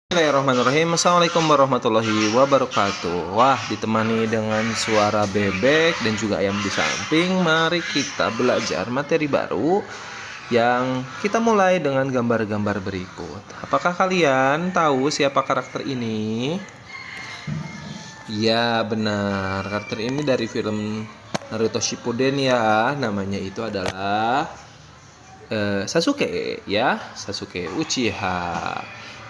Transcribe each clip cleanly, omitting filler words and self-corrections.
Bismillahirrahmanirrahim. Assalamualaikum warahmatullahi wabarakatuh. Wah, ditemani dengan suara bebek dan juga ayam di samping. Mari kita belajar materi baru yang kita mulai dengan gambar-gambar berikut. Apakah kalian tahu siapa karakter ini? Ya, benar. Karakter ini dari film Naruto Shippuden ya. Namanya itu adalah Sasuke ya. Sasuke Uchiha.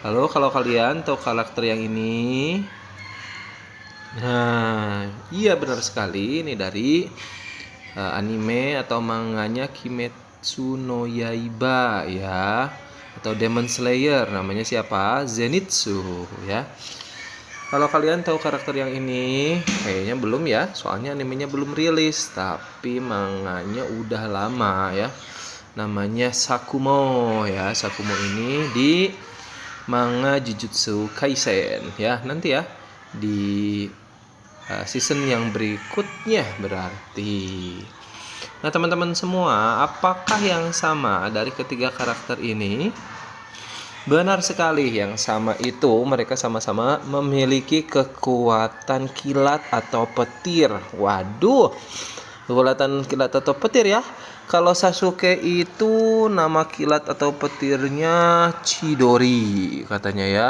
Lalu kalau kalian tahu karakter yang ini, nah iya benar sekali, ini dari anime atau manganya Kimetsu no Yaiba ya, atau Demon Slayer. Namanya siapa? Zenitsu ya. Kalau kalian tahu karakter yang ini, kayaknya belum ya, soalnya animenya belum rilis, tapi manganya udah lama ya. Namanya Sakumo ya. Sakumo ini di manga Jujutsu Kaisen ya, nanti ya di season yang berikutnya berarti. Nah teman-teman semua, apakah yang sama dari ketiga karakter ini? Benar sekali, yang sama itu mereka sama-sama memiliki kekuatan kilat atau petir. Waduh, kekuatan kilat atau petir ya. Kalau Sasuke itu nama kilat atau petirnya Chidori katanya ya.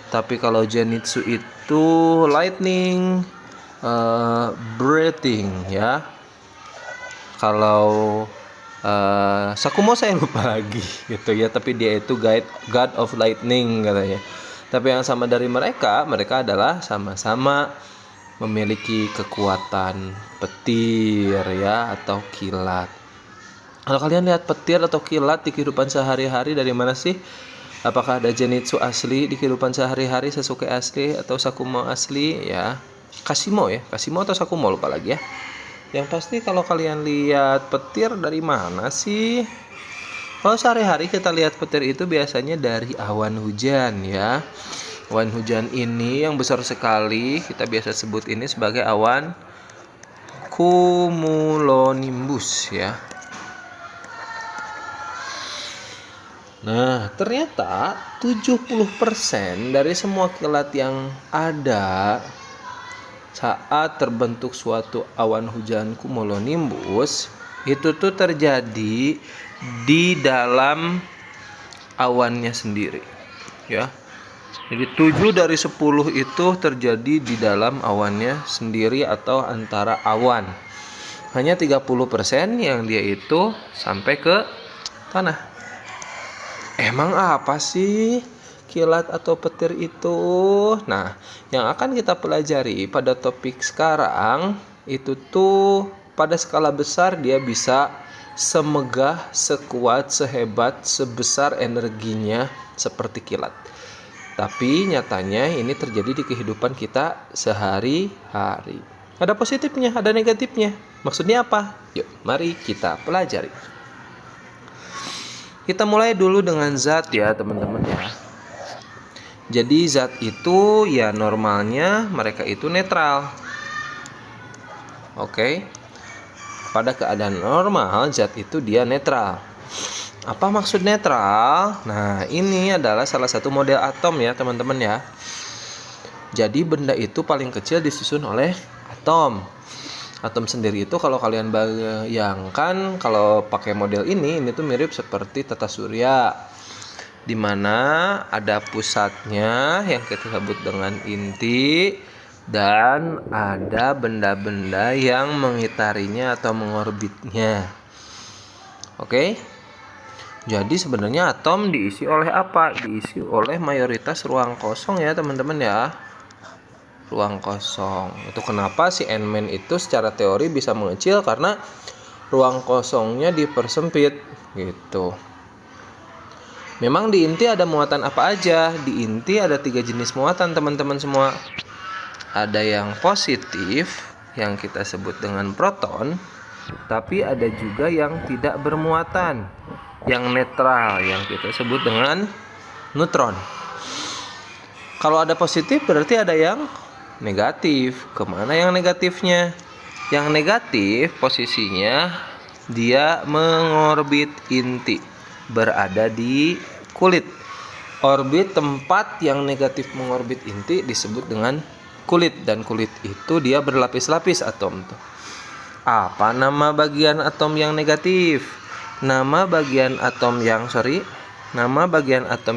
Tapi kalau Zenitsu itu lightning breathing ya. Kalau Sakumo saya lupa lagi gitu ya. Tapi dia itu God of Lightning katanya. Tapi yang sama dari mereka adalah sama-sama memiliki kekuatan petir ya, atau kilat. Kalau kalian lihat petir atau kilat di kehidupan sehari-hari, dari mana sih? Apakah ada Zenitsu asli di kehidupan sehari-hari, Sasuke asli, atau Sakumo asli ya? Kasimo atau Sakumo, lupa lagi ya. Yang pasti kalau kalian lihat petir dari mana sih? Kalau sehari-hari kita lihat petir itu biasanya dari awan hujan ya. Awan hujan ini yang besar sekali, kita biasa sebut ini sebagai awan cumulonimbus ya. Nah, ternyata 70% dari semua kilat yang ada saat terbentuk suatu awan hujan cumulonimbus itu tuh terjadi di dalam awannya sendiri ya. Jadi 7 dari 10 itu terjadi di dalam awannya sendiri atau antara awan. Hanya 30% yang dia itu sampai ke tanah. Emang apa sih kilat atau petir itu? Nah, yang akan kita pelajari pada topik sekarang itu tuh pada skala besar dia bisa semegah, sekuat, sehebat, sebesar energinya seperti kilat. Tapi nyatanya ini terjadi di kehidupan kita sehari-hari. Ada positifnya, ada negatifnya. Maksudnya apa? Yuk, mari kita pelajari. Kita mulai dulu dengan zat ya teman-teman ya. Jadi zat itu ya normalnya mereka itu netral. Oke. Pada keadaan normal zat itu dia netral. Apa maksud netral? Nah, ini adalah salah satu model atom ya teman-teman ya. Jadi benda itu paling kecil disusun oleh atom. Atom sendiri itu kalau kalian bayangkan, kalau pakai model ini tuh mirip seperti tata surya, di mana ada pusatnya yang kita sebut dengan inti, dan ada benda-benda yang mengitarinya atau mengorbitnya. Oke? Jadi sebenarnya atom diisi oleh apa? Diisi oleh mayoritas ruang kosong ya teman-teman ya. Ruang kosong. Itu kenapa si Ant-Man itu secara teori bisa mengecil, karena ruang kosongnya dipersempit gitu. Memang di inti ada muatan apa aja? Di inti ada 3 jenis muatan teman-teman semua. Ada yang positif yang kita sebut dengan proton, tapi ada juga yang tidak bermuatan, yang netral yang kita sebut dengan neutron. Kalau ada positif berarti ada yang negatif. Kemana yang negatifnya? Yang negatif posisinya dia mengorbit inti, berada di kulit. Orbit tempat yang negatif mengorbit inti disebut dengan kulit, dan kulit itu dia berlapis-lapis atom tuh. Apa nama bagian atom yang negatif? Nama bagian atom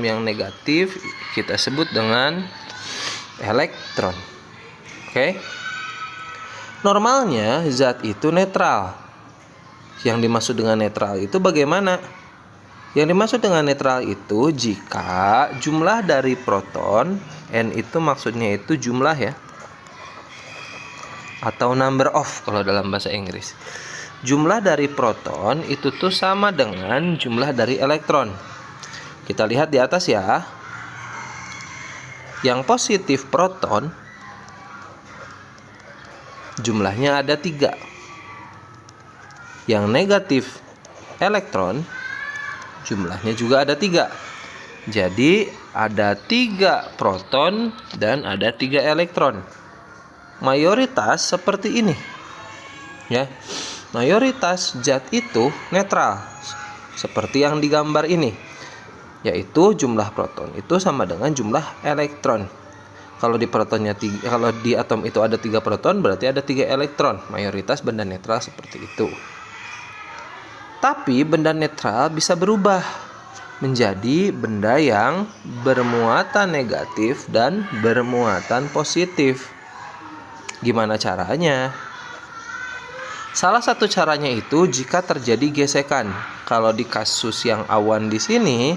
yang negatif kita sebut dengan elektron. Oke. Normalnya zat itu netral. Yang dimaksud dengan netral itu bagaimana? Yang dimaksud dengan netral itu jika jumlah dari proton, N itu maksudnya itu jumlah ya, atau number of kalau dalam bahasa Inggris. Jumlah dari proton itu tuh sama dengan jumlah dari elektron. Kita lihat di atas ya. Yang positif proton jumlahnya ada 3. Yang negatif elektron jumlahnya juga ada 3. Jadi ada 3 proton dan ada 3 elektron. Mayoritas seperti ini. Ya. Mayoritas zat itu netral. Seperti yang digambar ini. Yaitu jumlah proton itu sama dengan jumlah elektron. Kalau di atom itu ada 3 proton, berarti ada 3 elektron. Mayoritas benda netral seperti itu. Tapi benda netral bisa berubah menjadi benda yang bermuatan negatif dan bermuatan positif. Gimana caranya? Salah satu caranya itu jika terjadi gesekan. Kalau di kasus yang awan di sini,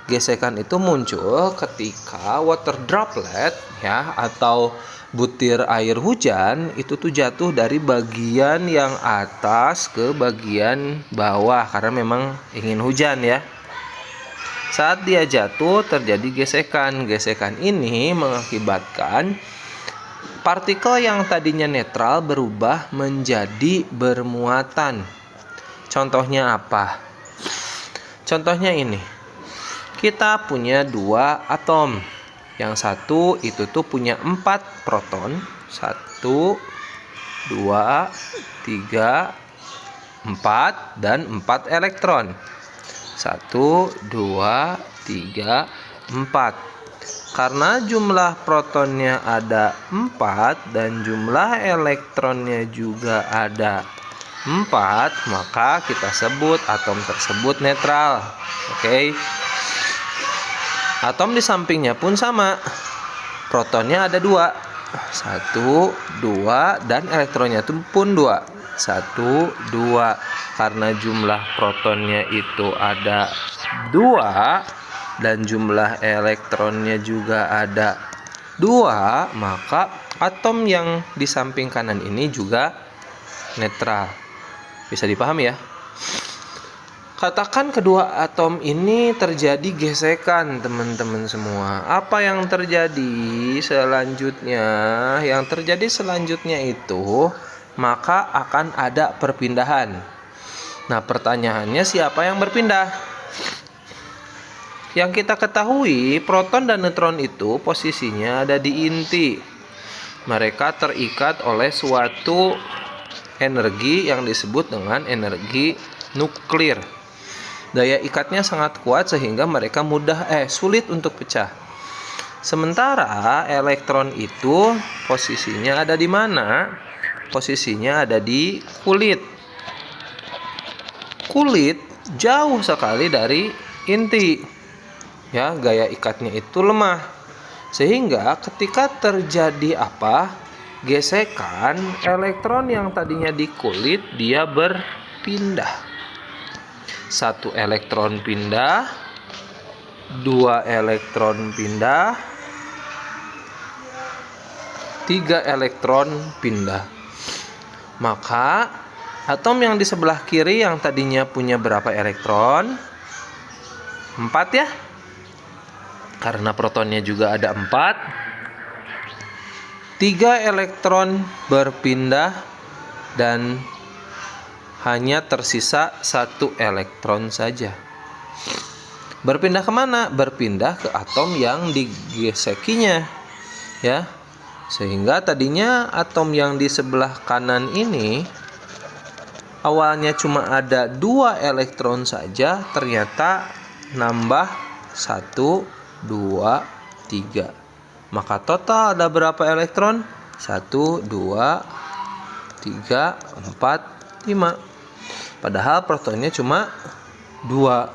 gesekan itu muncul ketika water droplet ya, atau butir air hujan itu tuh jatuh dari bagian yang atas ke bagian bawah karena memang ingin hujan ya. Saat dia jatuh terjadi gesekan. Gesekan ini mengakibatkan partikel yang tadinya netral berubah menjadi bermuatan. Contohnya apa? Contohnya ini. Kita punya 2 atom. Yang satu itu tuh punya 4 proton. 1, 2, 3, 4 dan 4 elektron. 1, 2, 3, 4. Karena jumlah protonnya ada 4 dan jumlah elektronnya juga ada 4, maka kita sebut atom tersebut netral. Oke. Atom di sampingnya pun sama. Protonnya ada 2. 1, 2 dan elektronnya pun 2. 1, 2. Karena jumlah protonnya itu ada 2 dan jumlah elektronnya juga ada 2, maka atom yang di samping kanan ini juga netral. Bisa dipahami ya? Katakan kedua atom ini terjadi gesekan, teman-teman semua. Apa yang terjadi selanjutnya? Yang terjadi selanjutnya itu, maka akan ada perpindahan. Nah, pertanyaannya siapa yang berpindah? Yang kita ketahui, proton dan neutron itu posisinya ada di inti. Mereka terikat oleh suatu energi yang disebut dengan energi nuklir. Daya ikatnya sangat kuat sehingga mereka sulit untuk pecah. Sementara elektron itu posisinya ada di mana? Posisinya ada di kulit. Kulit jauh sekali dari inti. Ya, gaya ikatnya itu lemah. Sehingga ketika terjadi gesekan, elektron yang tadinya di kulit dia berpindah. 1 elektron pindah, 2 elektron pindah, 3 elektron pindah. Maka atom yang di sebelah kiri yang tadinya punya berapa elektron? 4 ya. Karena protonnya juga ada 4. 3 elektron berpindah dan hanya tersisa 1 elektron saja. Berpindah kemana? Berpindah ke atom yang digesekinya, ya. Sehingga tadinya atom yang di sebelah kanan ini awalnya cuma ada 2 elektron saja, ternyata nambah 1 2, 3. Maka total ada berapa elektron? 1, 2, 3, 4, 5. Padahal protonnya cuma 2.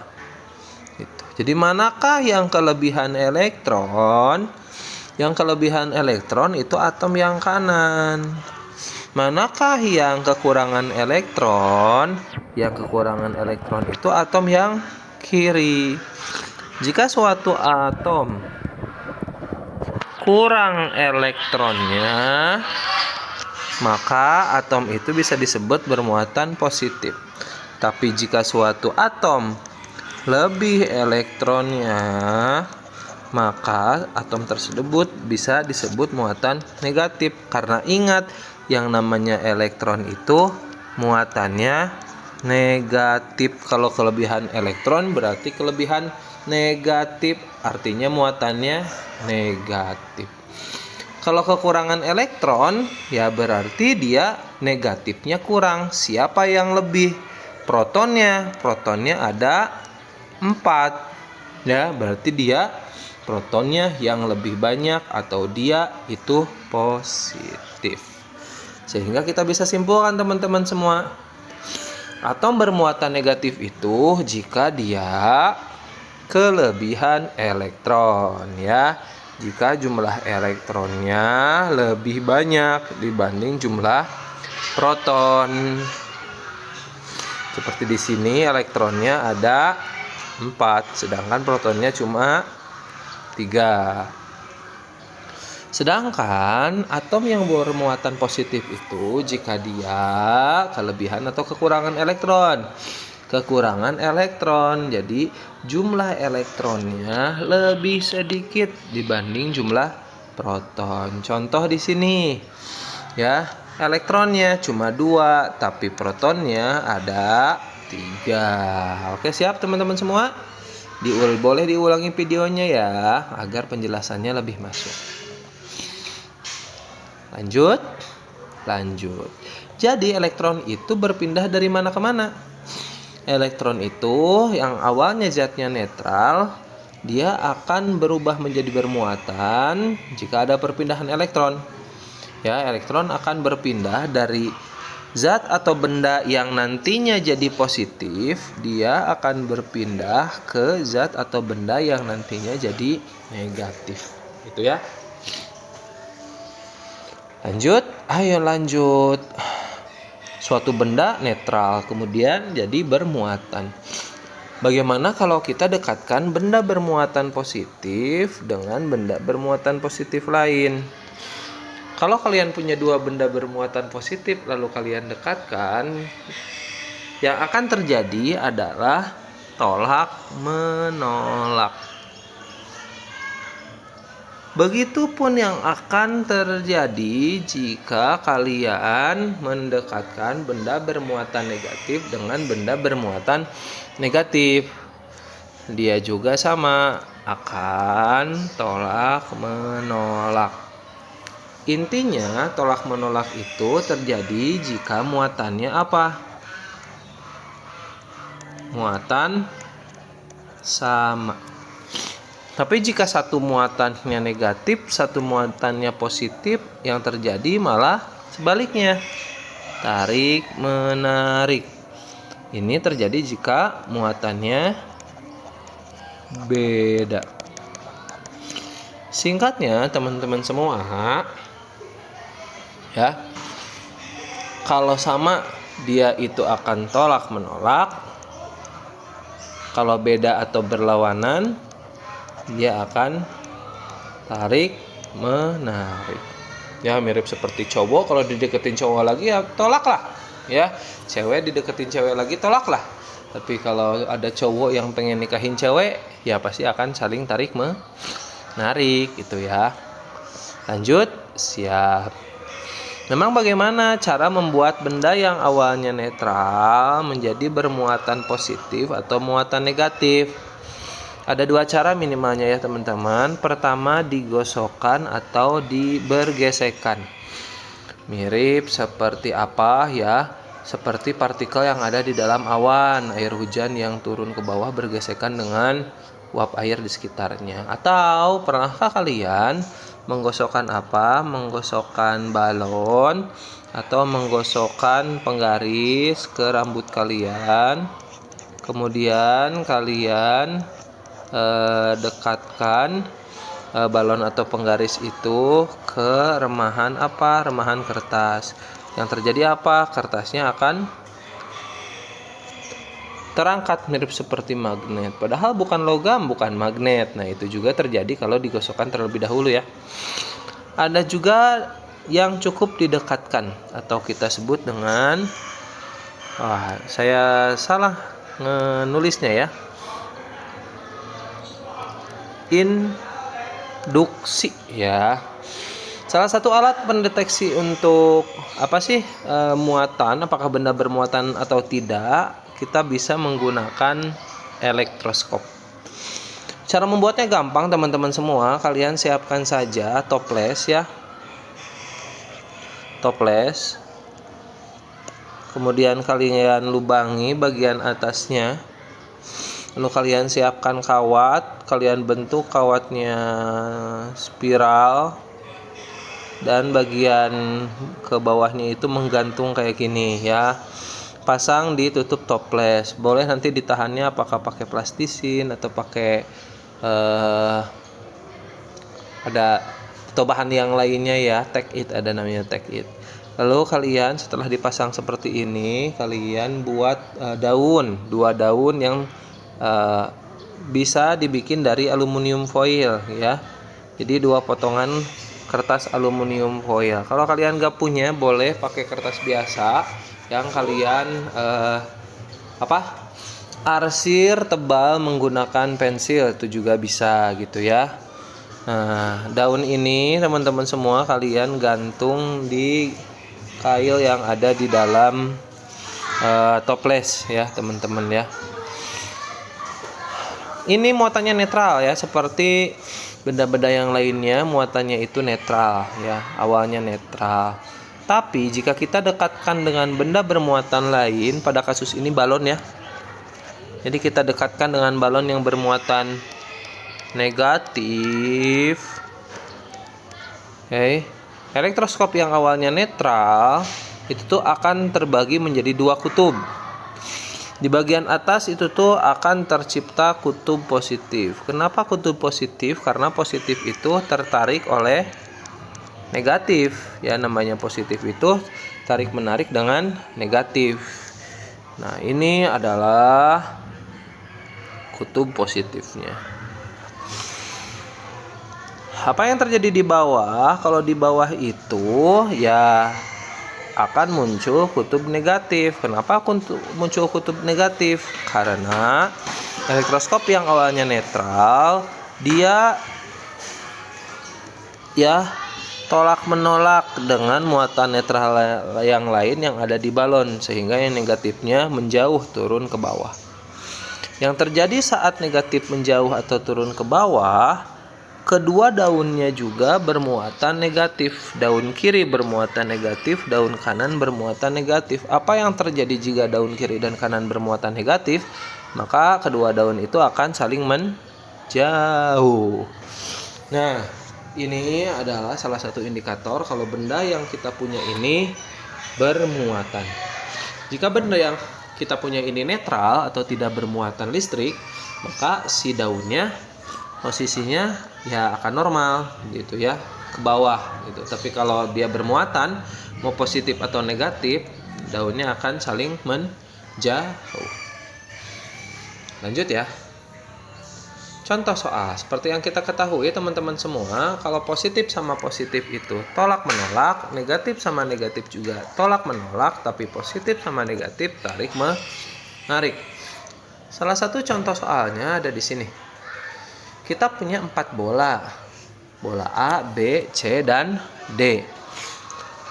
Gitu. Jadi manakah yang kelebihan elektron? Yang kelebihan elektron itu atom yang kanan. Manakah yang kekurangan elektron? Yang kekurangan elektron itu atom yang kiri. Jika suatu atom kurang elektronnya, maka atom itu bisa disebut bermuatan positif. Tapi jika suatu atom lebih elektronnya, maka atom tersebut bisa disebut muatan negatif. Karena ingat, yang namanya elektron itu muatannya negatif. Kalau kelebihan elektron berarti kelebihan negatif, artinya muatannya negatif. Kalau kekurangan elektron, ya berarti dia negatifnya kurang. Siapa yang lebih? Protonnya. Protonnya ada 4. Ya, berarti dia protonnya yang lebih banyak atau dia itu positif. Sehingga kita bisa simpulkan teman-teman semua, atom bermuatan negatif itu jika dia kelebihan elektron, ya. Jika jumlah elektronnya lebih banyak dibanding jumlah proton. Seperti di sini elektronnya ada 4, sedangkan protonnya cuma 3. Sedangkan atom yang bermuatan positif itu jika dia kelebihan atau kekurangan elektron. Kekurangan elektron, jadi jumlah elektronnya lebih sedikit dibanding jumlah proton. Contoh di sini, ya, elektronnya cuma 2, tapi protonnya ada 3. Oke, siap teman-teman semua? Boleh diulangi videonya ya, agar penjelasannya lebih masuk. Lanjut. Jadi elektron itu berpindah dari mana ke mana? Elektron itu yang awalnya zatnya netral, dia akan berubah menjadi bermuatan jika ada perpindahan elektron. Ya, elektron akan berpindah dari zat atau benda yang nantinya jadi positif, dia akan berpindah ke zat atau benda yang nantinya jadi negatif. Itu ya. Lanjut. Suatu benda netral kemudian jadi bermuatan. Bagaimana kalau kita dekatkan benda bermuatan positif dengan benda bermuatan positif lain? Kalau kalian punya 2 benda bermuatan positif lalu kalian dekatkan, yang akan terjadi adalah tolak menolak. Begitupun yang akan terjadi jika kalian mendekatkan benda bermuatan negatif dengan benda bermuatan negatif. Dia juga sama, akan tolak menolak. Intinya tolak menolak itu terjadi jika muatannya apa? Muatan sama. Tapi jika satu muatannya negatif, satu muatannya positif, yang terjadi malah sebaliknya. Tarik menarik. Ini terjadi jika muatannya beda. Singkatnya teman-teman semua, ya, kalau sama dia itu akan tolak menolak. Kalau beda atau berlawanan, dia akan tarik menarik. Ya, mirip seperti cowok, kalau dideketin cowok lagi ya tolaklah. Ya, cewek dideketin cewek lagi tolaklah. Tapi kalau ada cowok yang pengen nikahin cewek, ya pasti akan saling tarik menarik gitu ya. Lanjut, siap. Memang bagaimana cara membuat benda yang awalnya netral menjadi bermuatan positif atau muatan negatif? Ada 2 cara minimalnya ya teman-teman. Pertama, digosokkan atau bergesekan. Mirip seperti apa ya? Seperti partikel yang ada di dalam awan, air hujan yang turun ke bawah bergesekan dengan uap air di sekitarnya. Atau pernahkah kalian menggosokkan apa? Menggosokkan balon atau menggosokkan penggaris ke rambut kalian. Kemudian kalian dekatkan balon atau penggaris itu ke remahan apa? Remahan kertas. Yang terjadi apa? Kertasnya akan terangkat mirip seperti magnet. Padahal bukan logam, bukan magnet. Nah, itu juga terjadi kalau digosokkan terlebih dahulu ya. Ada juga yang cukup didekatkan atau kita sebut dengan saya salah nulisnya ya. Induksi ya. Salah satu alat pendeteksi untuk muatan, apakah benda bermuatan atau tidak, kita bisa menggunakan elektroskop. Cara membuatnya gampang teman-teman semua. Kalian siapkan saja toples ya. Toples. Kemudian kalian lubangi bagian atasnya. Lalu kalian siapkan kawat. Kalian bentuk kawatnya spiral. Dan bagian ke bawahnya itu menggantung kayak gini ya. Pasang di tutup toples. Boleh nanti ditahannya apakah pakai plastisin atau pakai atau bahan yang lainnya ya. Tag it, ada namanya tag it. Lalu kalian setelah dipasang seperti ini, kalian buat dua daun yang bisa dibikin dari aluminium foil ya. Jadi 2 potongan kertas aluminium foil. Kalau kalian gak punya, boleh pakai kertas biasa yang kalian arsir tebal menggunakan pensil, itu juga bisa gitu ya. Nah, daun ini teman-teman semua kalian gantung di kail yang ada di dalam toples ya teman-teman ya. Ini muatannya netral ya, seperti benda-benda yang lainnya muatannya itu netral ya, awalnya netral. Tapi jika kita dekatkan dengan benda bermuatan lain, pada kasus ini balon ya. Jadi kita dekatkan dengan balon yang bermuatan negatif. Oke. Elektroskop yang awalnya netral itu tuh akan terbagi menjadi 2 kutub. Di bagian atas itu tuh akan tercipta kutub positif. Kenapa kutub positif? Karena positif itu tertarik oleh negatif. Ya, namanya positif itu tarik menarik dengan negatif. Nah, ini adalah kutub positifnya. Apa yang terjadi di bawah? Kalau di bawah itu ya akan muncul kutub negatif. Kenapa muncul kutub negatif? Karena elektroskop yang awalnya netral, dia ya tolak menolak dengan muatan netral yang lain yang ada di balon, sehingga yang negatifnya menjauh turun ke bawah. Yang terjadi saat negatif menjauh atau turun ke bawah, kedua daunnya juga bermuatan negatif. Daun kiri bermuatan negatif, daun kanan bermuatan negatif. Apa yang terjadi jika daun kiri dan kanan bermuatan negatif? Maka kedua daun itu akan saling menjauh. Nah, ini adalah salah satu indikator kalau benda yang kita punya ini bermuatan. Jika benda yang kita punya ini netral atau tidak bermuatan listrik, maka si daunnya posisinya ya akan normal gitu ya, ke bawah gitu. Tapi kalau dia bermuatan mau positif atau negatif, daunnya akan saling menjauh. Lanjut ya. Contoh soal seperti yang kita ketahui teman-teman semua, kalau positif sama positif itu tolak menolak, negatif sama negatif juga tolak menolak, tapi positif sama negatif tarik menarik. Salah satu contoh soalnya ada di sini. Kita punya 4 bola. Bola A, B, C, dan D.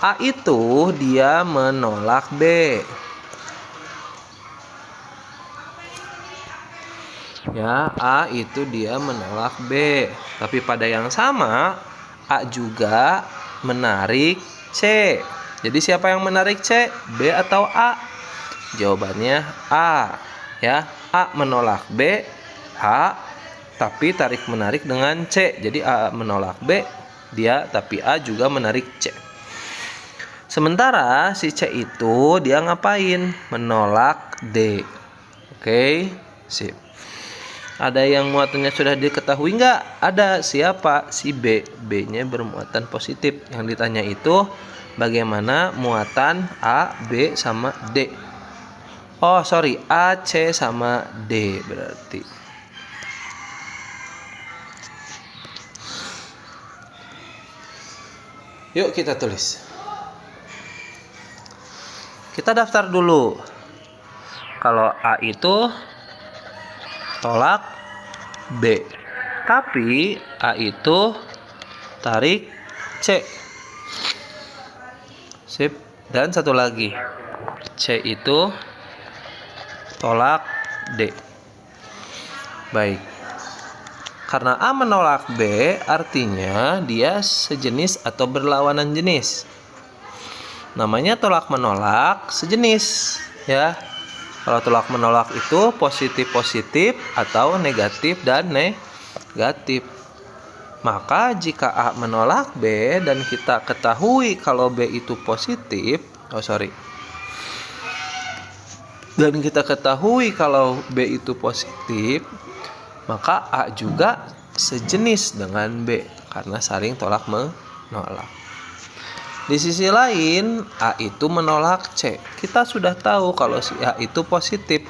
A itu dia menolak B. Ya, A itu dia menolak B. Tapi pada yang sama, A juga menarik C. Jadi siapa yang menarik C? B atau A? Jawabannya A. Ya, A menolak B, A tapi tarik menarik dengan C. Jadi A menolak B, tapi A juga menarik C. Sementara si C itu dia ngapain? Menolak D. Oke, sip. Ada yang muatannya sudah diketahui nggak? Ada. Siapa? Si B. B-nya bermuatan positif. Yang ditanya itu bagaimana muatan A, B, sama D. Oh sorry, A, C, sama D berarti. Yuk kita tulis. Kita daftar dulu. Kalau A itu tolak B, tapi A itu tarik C. Sip. Dan satu lagi, C itu tolak D. Baik. Karena A menolak B, artinya dia sejenis atau berlawanan jenis. Namanya tolak menolak sejenis, ya. Kalau tolak menolak itu positif-positif atau negatif dan negatif. Maka jika A menolak B dan kita ketahui kalau B itu positif, dan kita ketahui kalau B itu positif, maka A juga sejenis dengan B karena saling tolak menolak. Di sisi lain, A itu menolak C. Kita sudah tahu kalau si A itu positif.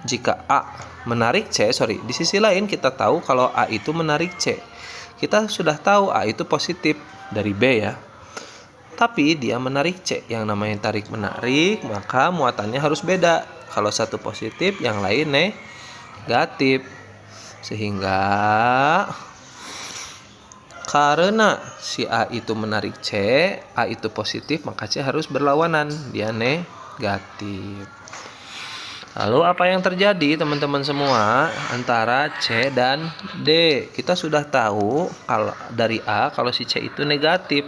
Jika A menarik C, di sisi lain kita tahu kalau A itu menarik C. Kita sudah tahu A itu positif dari B ya. Tapi dia menarik C. Yang namanya tarik menarik, maka muatannya harus beda. Kalau satu positif, yang lain negatif. Sehingga karena si A itu menarik C, A itu positif, maka C harus berlawanan, dia negatif. Lalu apa yang terjadi teman-teman semua antara C dan D? Kita sudah tahu kalau dari A kalau si C itu negatif,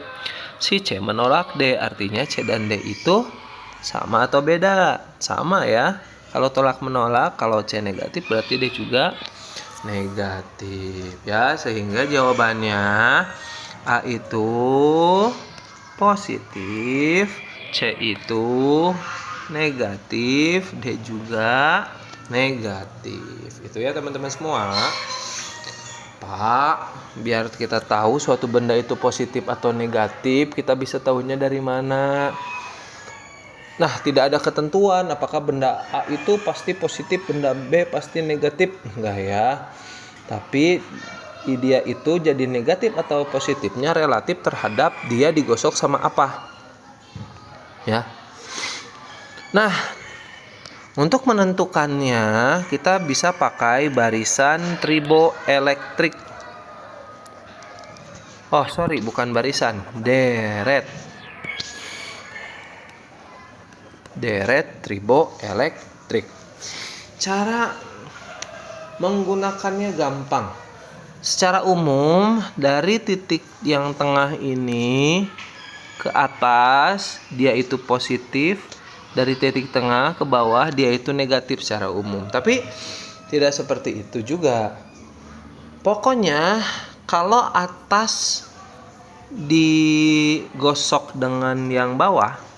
si C menolak D, artinya C dan D itu sama atau beda? Sama ya. Kalau tolak menolak, kalau C negatif berarti D juga negatif ya, sehingga jawabannya A itu positif, C itu negatif, D juga negatif. Itu ya teman-teman semua. Pak, biar kita tahu suatu benda itu positif atau negatif, kita bisa tahunya dari mana? Nah, tidak ada ketentuan apakah benda A itu pasti positif, benda B pasti negatif. Enggak ya. Tapi dia itu jadi negatif atau positifnya relatif terhadap dia digosok sama apa. Ya. Nah, untuk menentukannya kita bisa pakai barisan triboelektrik. Bukan barisan, deret triboelektrik. Cara menggunakannya gampang. Secara umum dari titik yang tengah ini ke atas dia itu positif, dari titik tengah ke bawah dia itu negatif secara umum. Tapi tidak seperti itu juga. Pokoknya kalau atas digosok dengan yang bawah,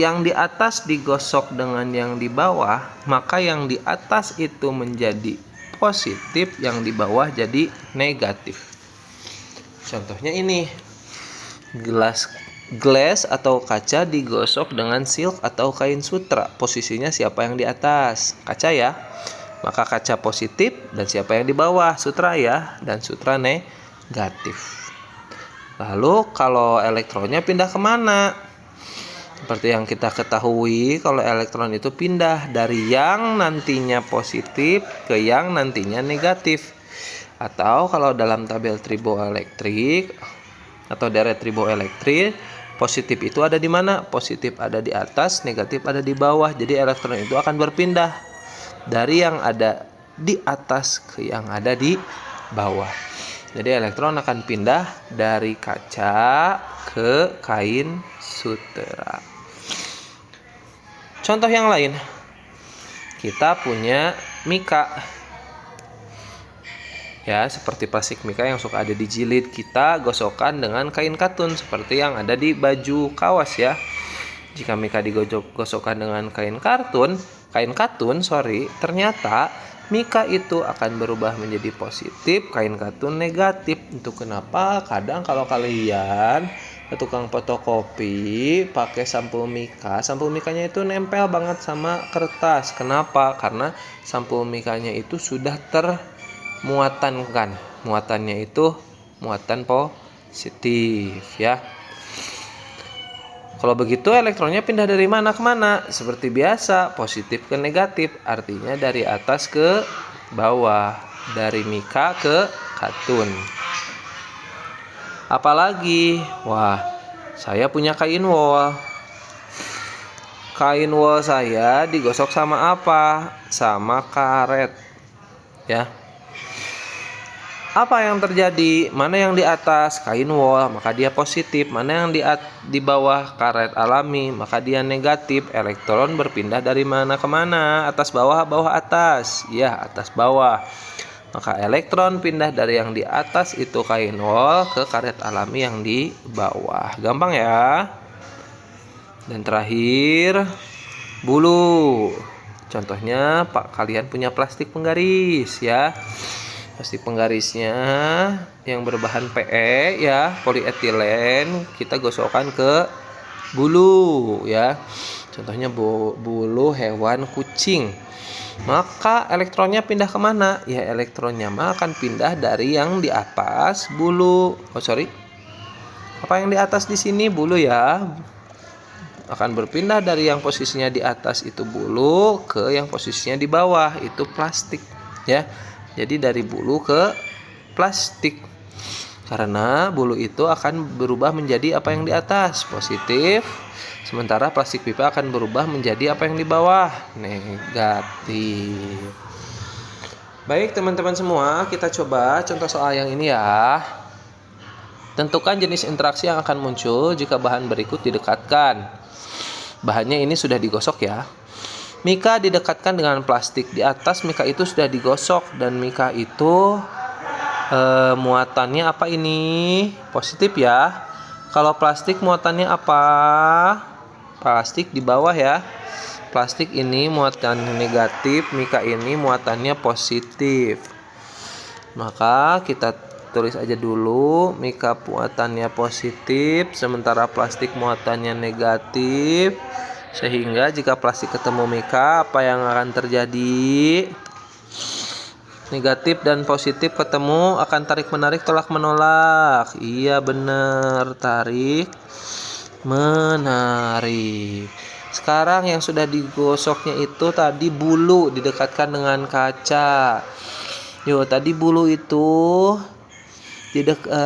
yang di atas digosok dengan yang di bawah, maka yang di atas itu menjadi positif, yang di bawah jadi negatif. Contohnya ini, gelas atau kaca digosok dengan silk atau kain sutra. Posisinya siapa yang di atas? Kaca ya. Maka kaca positif, dan siapa yang di bawah? Sutra ya, dan sutra negatif. Lalu kalau elektronnya pindah kemana? Seperti yang kita ketahui, kalau elektron itu pindah dari yang nantinya positif ke yang nantinya negatif. Atau kalau dalam tabel triboelektrik atau deret triboelektrik, positif itu ada di mana? Positif ada di atas, negatif ada di bawah. Jadi elektron itu akan berpindah dari yang ada di atas ke yang ada di bawah. Jadi elektron akan pindah dari kaca ke kain sutra. Contoh yang lain, kita punya mika. Ya, seperti plastik mika yang suka ada di jilid, kita gosokkan dengan kain katun seperti yang ada di baju kaos ya. Jika mika digosokkan dengan kain katun, ternyata mika itu akan berubah menjadi positif, kain katun negatif. Itu kenapa kadang kalau kalian ke tukang fotokopi pakai sampul mikanya itu nempel banget sama kertas. Kenapa? Karena sampul mikanya itu sudah muatannya itu muatan positif ya. Kalau begitu elektronnya pindah dari mana ke mana? Seperti biasa, positif ke negatif, artinya dari atas ke bawah, dari mika ke katun. Apalagi, wah, saya punya kain wol. Kain wol saya digosok sama apa? Sama karet ya. Apa yang terjadi? Mana yang di atas kain wol, maka dia positif. Mana yang di bawah karet alami, maka dia negatif. Elektron berpindah dari mana ke mana? Atas bawah, bawah atas. Ya, atas bawah. Maka elektron pindah dari yang di atas itu kain wol ke karet alami yang di bawah. Gampang ya. Dan terakhir, bulu. Contohnya, kalian punya plastik penggaris ya. Plastik penggarisnya yang berbahan PE ya, polietilen, kita gosokkan ke bulu ya. Contohnya bulu hewan kucing. Maka elektronnya pindah kemana? Ya, elektronnya akan pindah dari yang di atas bulu. Apa yang di atas di sini? Bulu ya. Akan berpindah dari yang posisinya di atas itu bulu ke yang posisinya di bawah itu plastik ya. Jadi dari bulu ke plastik. Karena bulu itu akan berubah menjadi apa yang di atas, positif. Sementara plastik pipa akan berubah menjadi apa yang di bawah, negatif. Baik teman-teman semua, kita coba contoh soal yang ini ya. Tentukan jenis interaksi yang akan muncul jika bahan berikut didekatkan. Bahannya ini sudah digosok ya. Mika didekatkan dengan plastik. Di atas mika itu sudah digosok dan mika itu muatannya apa ini? Positif ya. Kalau plastik muatannya apa? Plastik di bawah ya. Plastik ini muatannya negatif, mika ini muatannya positif. Maka kita tulis aja dulu, mika muatannya positif sementara plastik muatannya negatif. Sehingga jika plastik ketemu mika, apa yang akan terjadi? Negatif dan positif ketemu akan tarik menarik, tolak menolak. Iya benar, tarik menarik. Sekarang yang sudah digosoknya itu tadi bulu didekatkan dengan kaca. Tadi bulu itu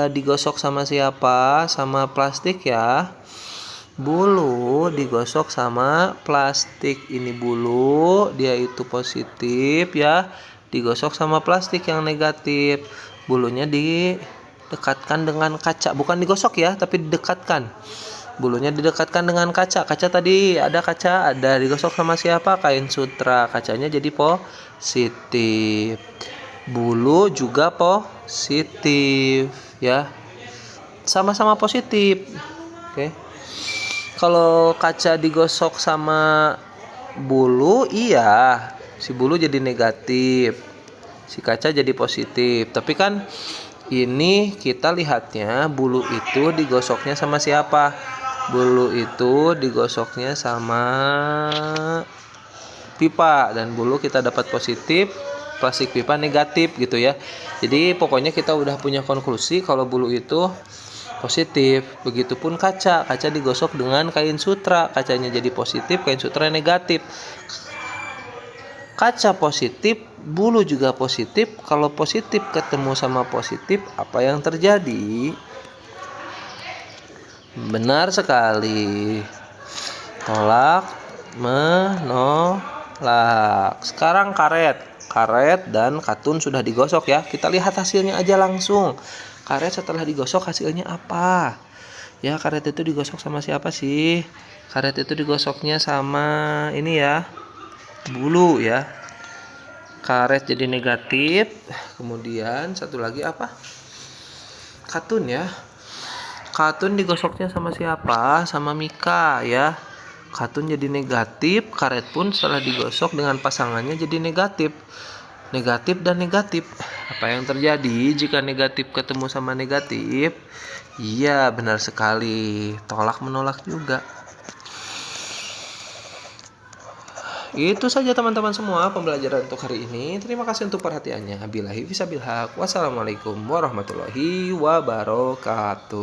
digosok sama siapa? Sama plastik ya. Bulu digosok sama plastik. Ini bulu, dia itu positif ya. Digosok sama plastik yang negatif. Bulunya didekatkan dengan kaca. Bukan digosok ya, tapi didekatkan. Bulunya didekatkan dengan kaca. Kaca tadi ada kaca, ada digosok sama siapa? Kain sutra. Kacanya jadi positif. Bulu juga positif ya. Sama-sama positif. Oke. Kalau kaca digosok sama bulu, iya, si bulu jadi negatif, si kaca jadi positif. Tapi kan ini kita lihatnya bulu itu digosoknya sama siapa? Bulu itu digosoknya sama pipa dan bulu kita dapat positif, plastik pipa negatif gitu ya. Jadi pokoknya kita udah punya konklusi kalau bulu itu positif. Begitupun kaca digosok dengan kain sutra, kacanya jadi positif, kain sutra negatif. Kaca positif, bulu juga positif. Kalau positif ketemu sama positif, apa yang terjadi? Benar sekali, tolak menolak. Sekarang karet dan katun sudah digosok ya. Kita lihat hasilnya aja langsung. Karet setelah digosok hasilnya apa? Ya, karet itu digosok sama siapa sih? Karet itu digosoknya sama ini ya. bulu ya. Karet jadi negatif. Kemudian satu lagi apa? Katun ya. Katun digosoknya sama siapa? Sama Mika ya. Katun jadi negatif, karet pun setelah digosok dengan pasangannya jadi negatif. Negatif dan negatif. Apa yang terjadi jika negatif ketemu sama negatif? Iya, benar sekali. Tolak menolak juga. Itu saja teman-teman semua pembelajaran untuk hari ini. Terima kasih untuk perhatiannya. Billahi fisabilillah. Wassalamualaikum warahmatullahi wabarakatuh.